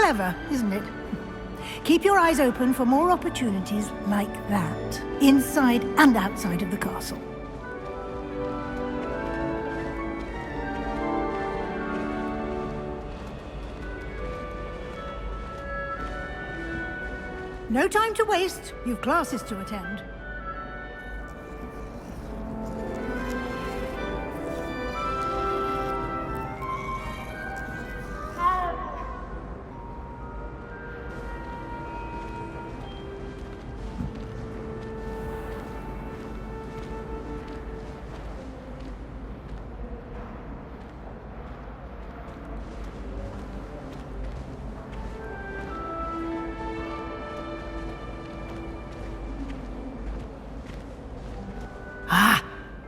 Clever, isn't it? Keep your eyes open for more opportunities like that, inside and outside of the castle. No time to waste. You've classes to attend.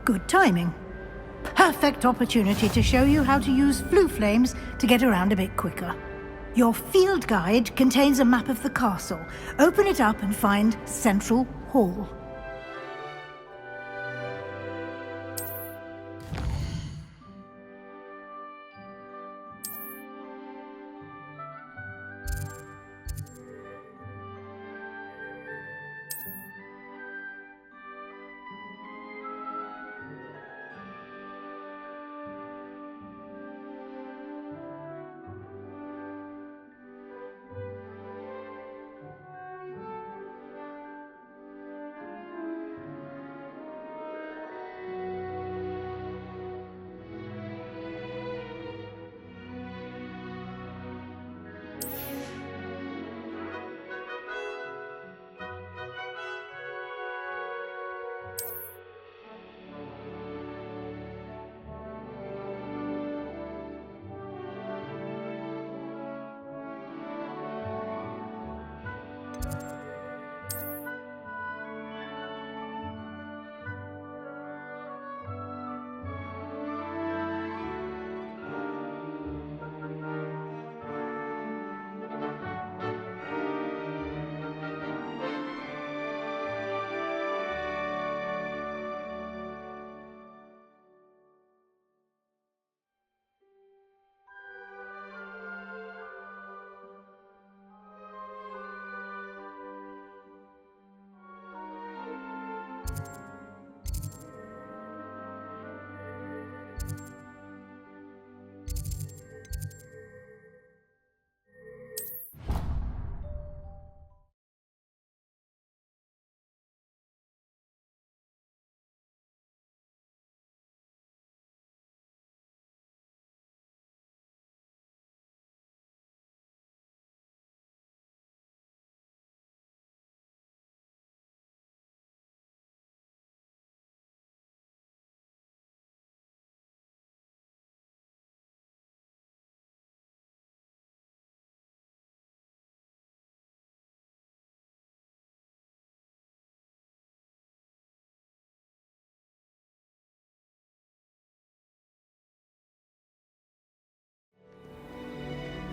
Good timing. Perfect opportunity to show you how to use flue flames to get around a bit quicker. Your field guide contains a map of the castle. Open it up and find Central Hall.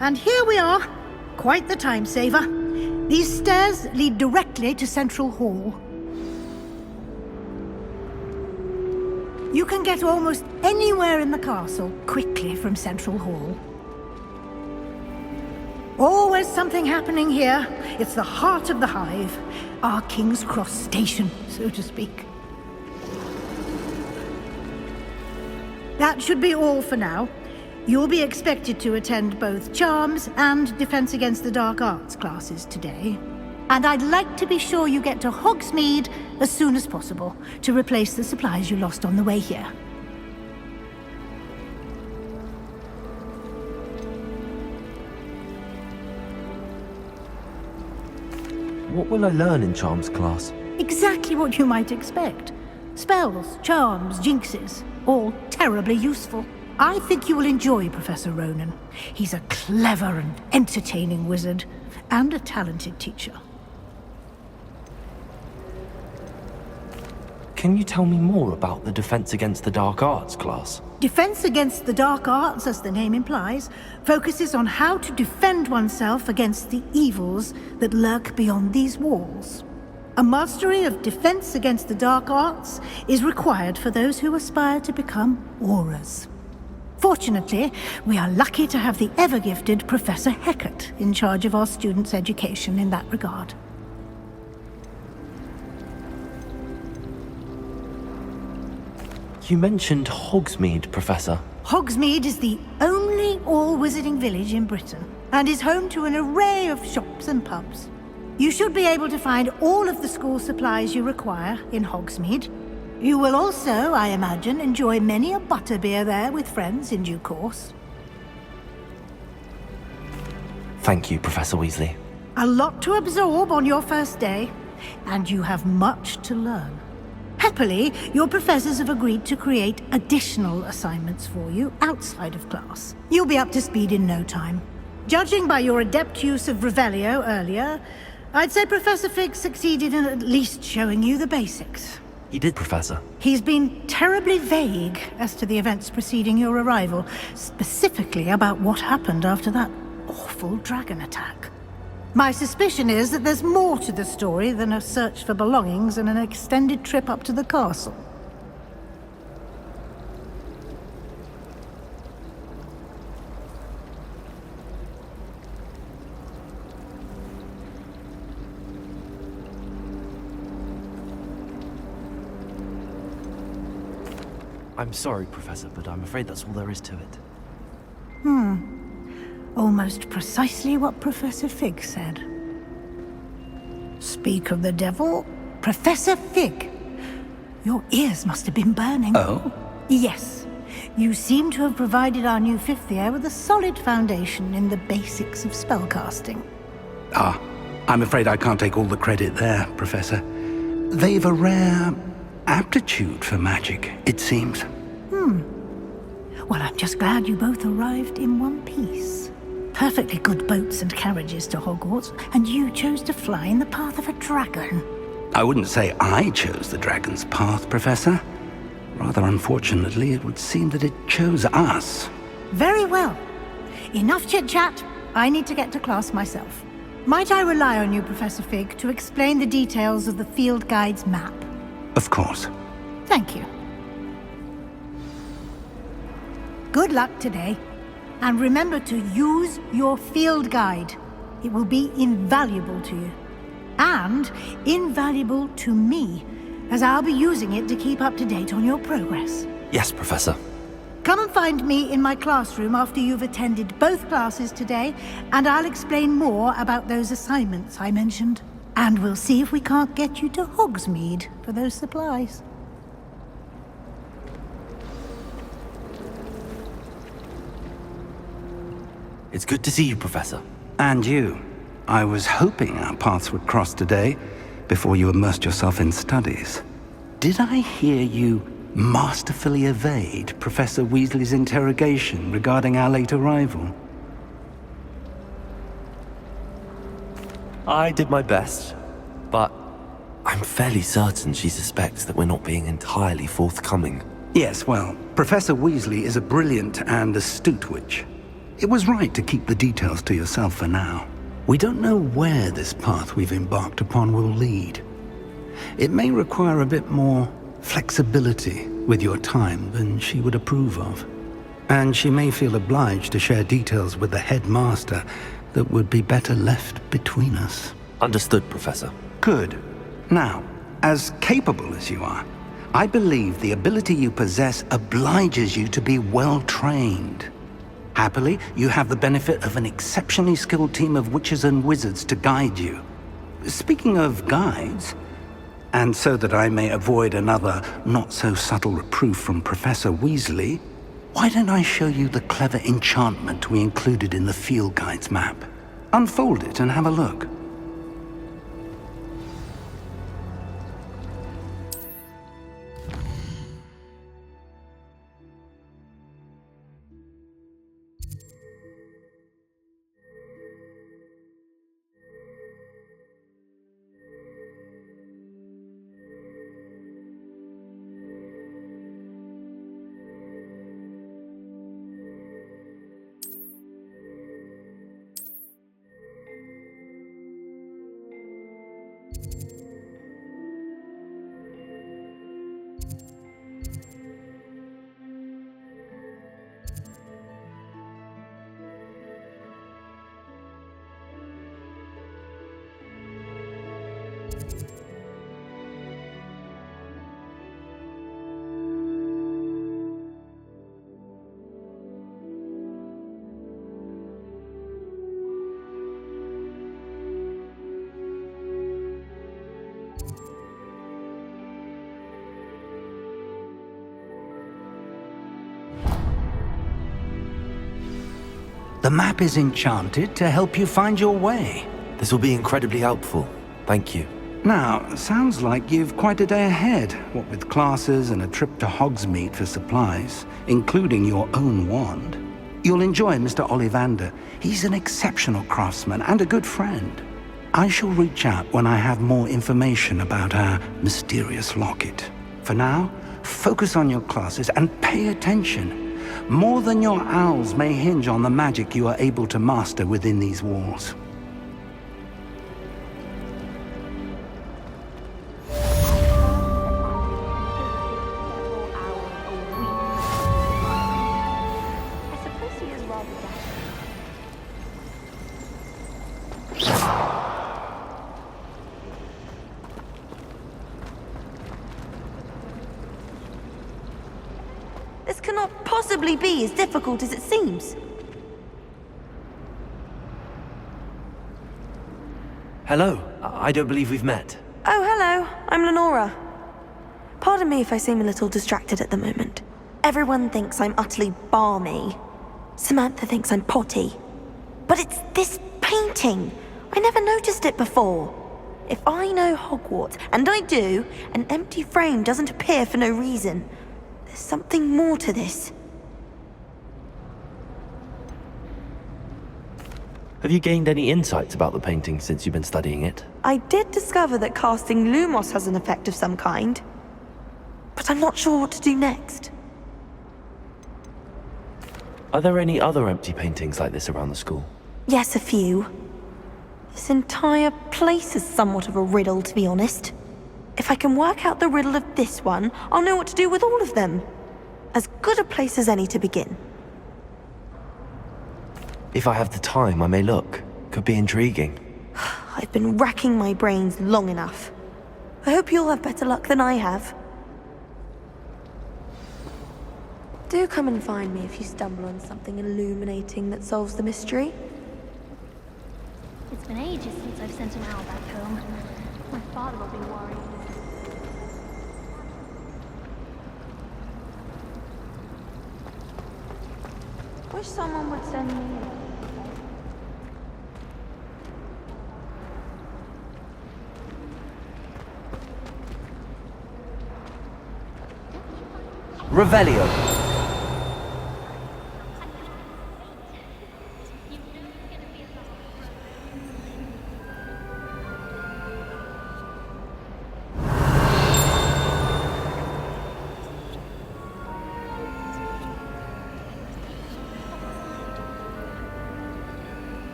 And here we are. Quite the time saver. These stairs lead directly to Central Hall. You can get almost anywhere in the castle quickly from Central Hall. Always something happening here. It's the heart of the Hive. Our King's Cross station, so to speak. That should be all for now. You'll be expected to attend both Charms and Defense Against the Dark Arts classes today. And I'd like to be sure you get to Hogsmeade as soon as possible to replace the supplies you lost on the way here. What will I learn in Charms class? Exactly what you might expect. Spells, charms, jinxes, all terribly useful. I think you will enjoy Professor Ronan. He's a clever and entertaining wizard, and a talented teacher. Can you tell me more about the Defense Against the Dark Arts class? Defense Against the Dark Arts, as the name implies, focuses on how to defend oneself against the evils that lurk beyond these walls. A mastery of Defense Against the Dark Arts is required for those who aspire to become Aurors. Fortunately, we are lucky to have the ever-gifted Professor Hecat in charge of our students' education in that regard. You mentioned Hogsmeade, Professor. Hogsmeade is the only all-wizarding village in Britain, and is home to an array of shops and pubs. You should be able to find all of the school supplies you require in Hogsmeade. You will also, I imagine, enjoy many a butterbeer there with friends in due course. Thank you, Professor Weasley. A lot to absorb on your first day, and you have much to learn. Happily, your professors have agreed to create additional assignments for you outside of class. You'll be up to speed in no time. Judging by your adept use of Revelio earlier, I'd say Professor Fig succeeded in at least showing you the basics. He did, Professor. He's been terribly vague as to the events preceding your arrival, specifically about what happened after that awful dragon attack. My suspicion is that there's more to the story than a search for belongings and an extended trip up to the castle. I'm sorry, Professor, but I'm afraid that's all there is to it. Almost precisely what Professor Fig said. Speak of the devil, Professor Fig. Your ears must have been burning. Oh? Yes. You seem to have provided our new fifth year with a solid foundation in the basics of spellcasting. Ah, I'm afraid I can't take all the credit there, Professor. They've a rare aptitude for magic, it seems. Well, I'm just glad you both arrived in one piece. Perfectly good boats and carriages to Hogwarts, and you chose to fly in the path of a dragon. I wouldn't say I chose the dragon's path, Professor. Rather unfortunately, it would seem that it chose us. Very well. Enough chit-chat. I need to get to class myself. Might I rely on you, Professor Fig, to explain the details of the field guide's map? Of course. Thank you. Good luck today. And remember to use your field guide. It will be invaluable to you. And invaluable to me, as I'll be using it to keep up to date on your progress. Yes, Professor. Come and find me in my classroom after you've attended both classes today, and I'll explain more about those assignments I mentioned. And we'll see if we can't get you to Hogsmeade for those supplies. It's good to see you, Professor. And you. I was hoping our paths would cross today, before you immersed yourself in studies. Did I hear you masterfully evade Professor Weasley's interrogation regarding our late arrival? I did my best, but I'm fairly certain she suspects that we're not being entirely forthcoming. Yes, well, Professor Weasley is a brilliant and astute witch. It was right to keep the details to yourself for now. We don't know where this path we've embarked upon will lead. It may require a bit more flexibility with your time than she would approve of. And she may feel obliged to share details with the headmaster that would be better left between us. Understood, Professor. Good. Now, as capable as you are, I believe the ability you possess obliges you to be well trained. Happily, you have the benefit of an exceptionally skilled team of witches and wizards to guide you. Speaking of guides, and so that I may avoid another not-so-subtle reproof from Professor Weasley, why don't I show you the clever enchantment we included in the field guide's map? Unfold it and have a look. The map is enchanted to help you find your way. This will be incredibly helpful. Thank you. Now, sounds like you've quite a day ahead, what with classes and a trip to Hogsmeade for supplies, including your own wand. You'll enjoy Mr. Ollivander. He's an exceptional craftsman and a good friend. I shall reach out when I have more information about our mysterious locket. For now, focus on your classes and pay attention. More than your owls may hinge on the magic you are able to master within these walls. This cannot possibly be as difficult as it seems. Hello. I don't believe we've met. Oh, hello. I'm Lenora. Pardon me if I seem a little distracted at the moment. Everyone thinks I'm utterly balmy. Samantha thinks I'm potty. But it's this painting. I never noticed it before. If I know Hogwarts, and I do, an empty frame doesn't appear for no reason. There's something more to this. Have you gained any insights about the painting since you've been studying it? I did discover that casting Lumos has an effect of some kind. But I'm not sure what to do next. Are there any other empty paintings like this around the school? Yes, a few. This entire place is somewhat of a riddle, to be honest. If I can work out the riddle of this one, I'll know what to do with all of them. As good a place as any to begin. If I have the time, I may look. Could be intriguing. I've been racking my brains long enough. I hope you'll have better luck than I have. Do come and find me if you stumble on something illuminating that solves the mystery. It's been ages since I've sent an owl back home. My father will be worried. Wish someone would send me. Revelio.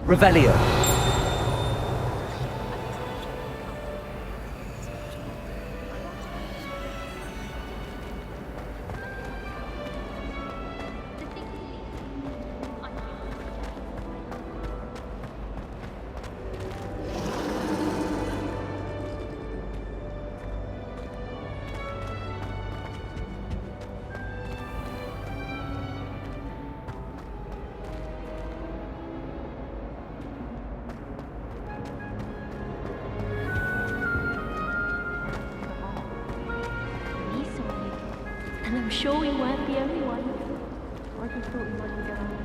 Revelio. We saw you. And I'm sure we weren't the only ones. I just thought we might be going.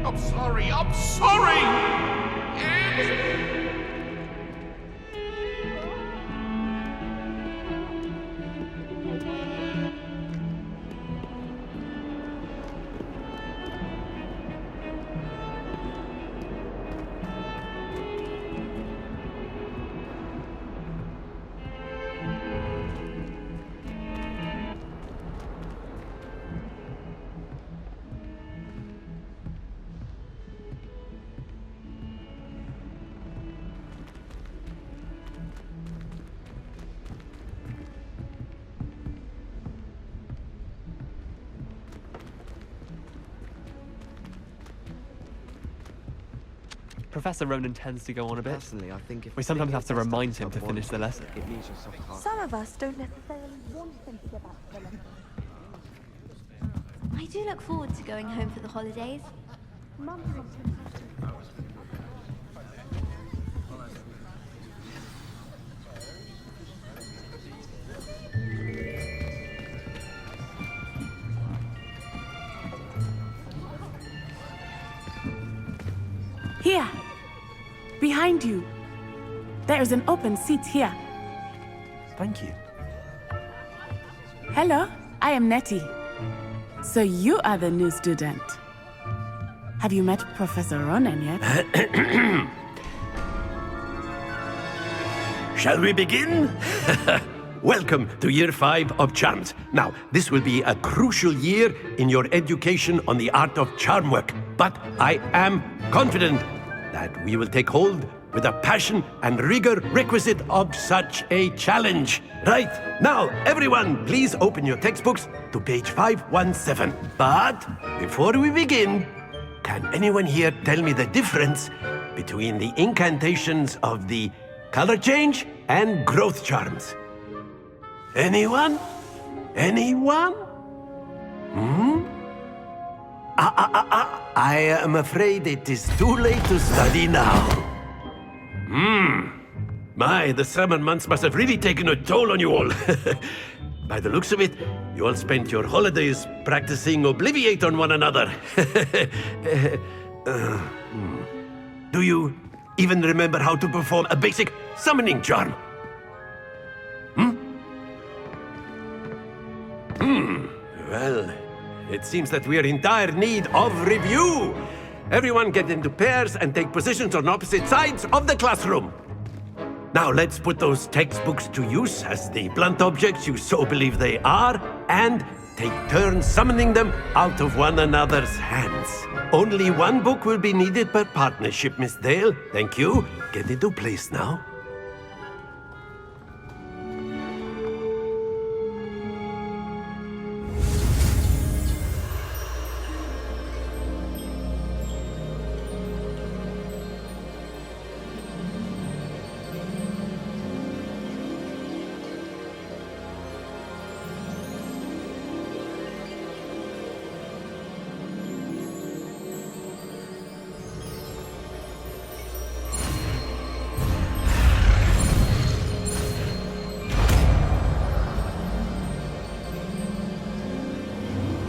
I'm sorry, I'm sorry! Professor Ronan tends to go on a bit. Personally, I think if We sometimes have to remind him to finish the lesson. it leaves yourself hard. Some of us don't necessarily want him to go back to the lesson. I do look forward to going home for the holidays. Here! Behind you! There is an open seat here. Thank you. Hello, I am Nettie. So you are the new student. Have you met Professor Ronan yet? Shall we begin? Welcome to Year 5 of Charms. Now, this will be a crucial year in your education on the art of charm work, but I am confident that we will take hold with the passion and rigor requisite of such a challenge. Right, now, everyone, please open your textbooks to page 517. But before we begin, can anyone here tell me the difference between the incantations of the color change and growth charms? Anyone? Anyone? I am afraid it is too late to study now. My, the summer months must have really taken a toll on you all. By the looks of it, you all spent your holidays practicing Obliviate on one another. Do you even remember how to perform a basic summoning charm? Well, it seems that we are in dire need of review. Everyone get into pairs and take positions on opposite sides of the classroom. Now let's put those textbooks to use as the blunt objects you so believe they are, and take turns summoning them out of one another's hands. Only one book will be needed per partnership, Miss Dale. Thank you. Get into place now.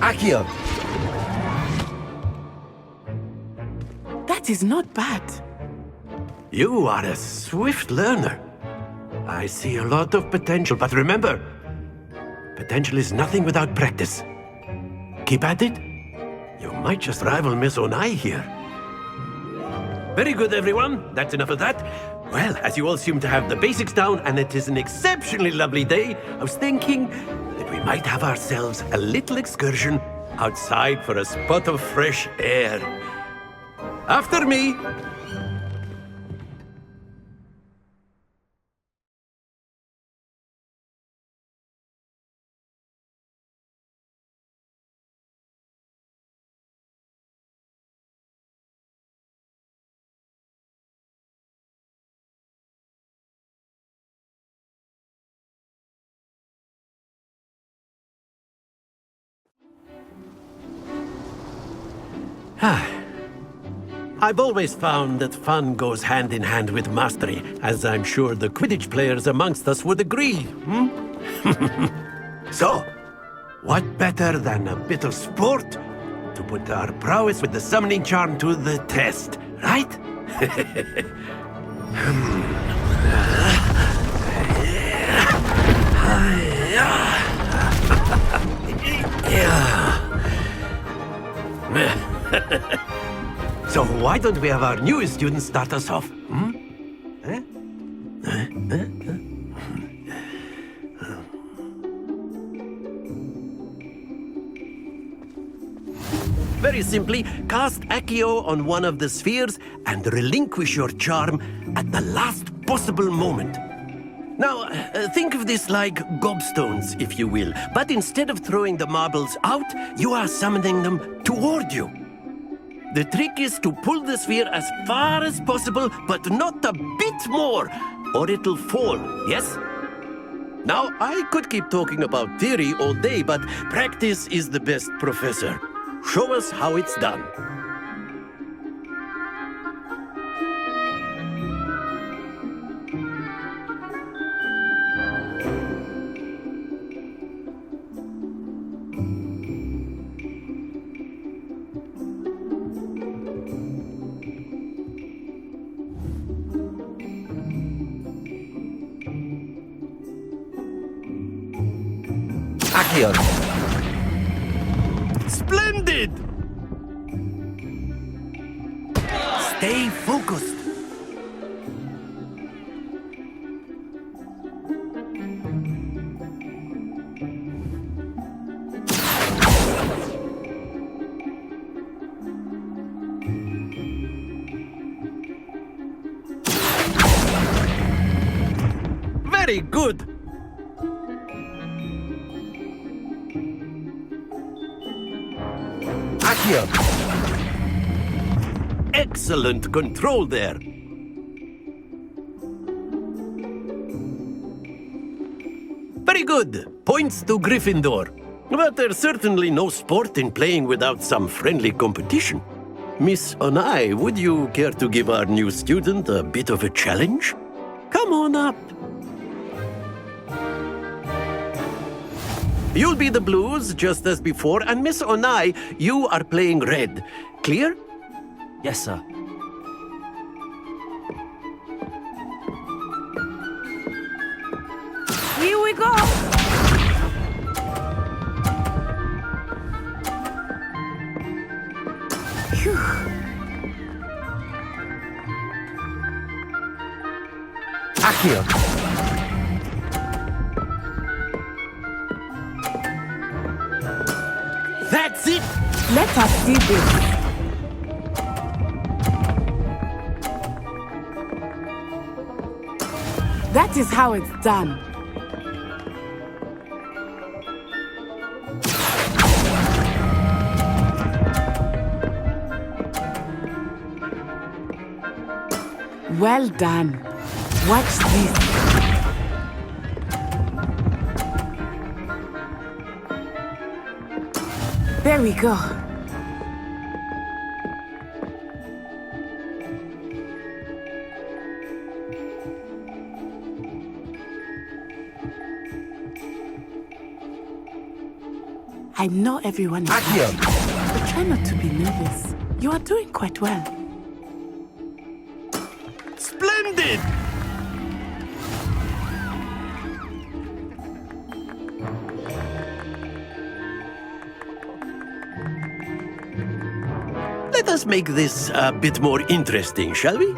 Accio! That is not bad. You are a swift learner. I see a lot of potential, but remember, potential is nothing without practice. Keep at it. You might just rival Miss Onai here. Very good, everyone. That's enough of that. Well, as you all seem to have the basics down, and it is an exceptionally lovely day, I was thinking that we might have ourselves a little excursion outside for a spot of fresh air. After me! I've always found that fun goes hand in hand with mastery, as I'm sure the Quidditch players amongst us would agree, So, what better than a bit of sport to put our prowess with the summoning charm to the test, right? So why don't we have our newest student start us off? Very simply, cast Accio on one of the spheres and relinquish your charm at the last possible moment. Now, think of this like gobstones, if you will, but instead of throwing the marbles out, you are summoning them toward you. The trick is to pull the sphere as far as possible, but not a bit more, or it'll fall, yes? Now, I could keep talking about theory all day, but practice is the best professor. Show us how it's done. Accio! Splendid! Stay focused. Very good. Accio! Excellent control there. Very good. Points to Gryffindor. But there's certainly no sport in playing without some friendly competition. Miss Onai, would you care to give our new student a bit of a challenge? Come on up. You'll be the blues, just as before, and Miss Onai, you are playing red. Clear? Yes, sir. Here we go! Phew. Accio. That's it! Let us see this. That is how it's done. Well done. Watch this. There we go. I know everyone is happy, but try not to be nervous. You are doing quite well. Splendid! Let us make this a bit more interesting, shall we?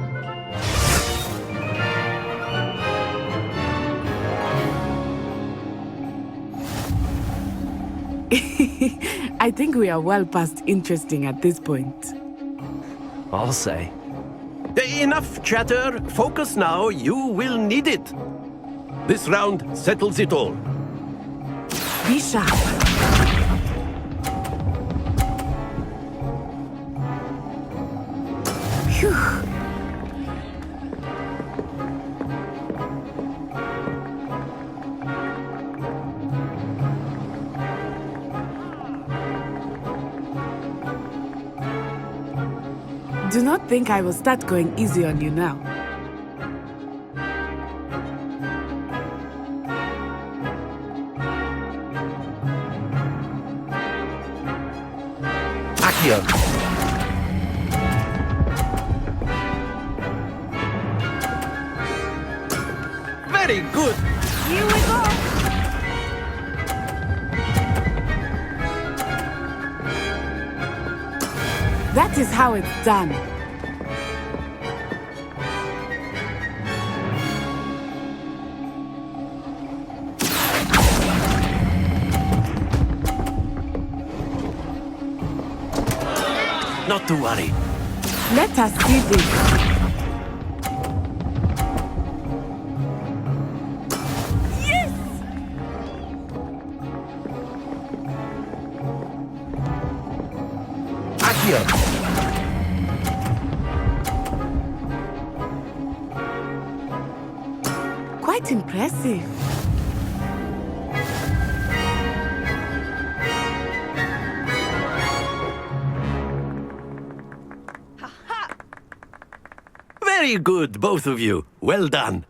I think we are well past interesting at this point. I'll say. Enough chatter. Focus now. You will need it. This round settles it all. Be sharp. Phew. Do not think I will start going easy on you now. Accio. Very good. Here we go. That is how it's done. Not to worry. Let us see this. Accio. Quite impressive. Very good, both of you. Well done.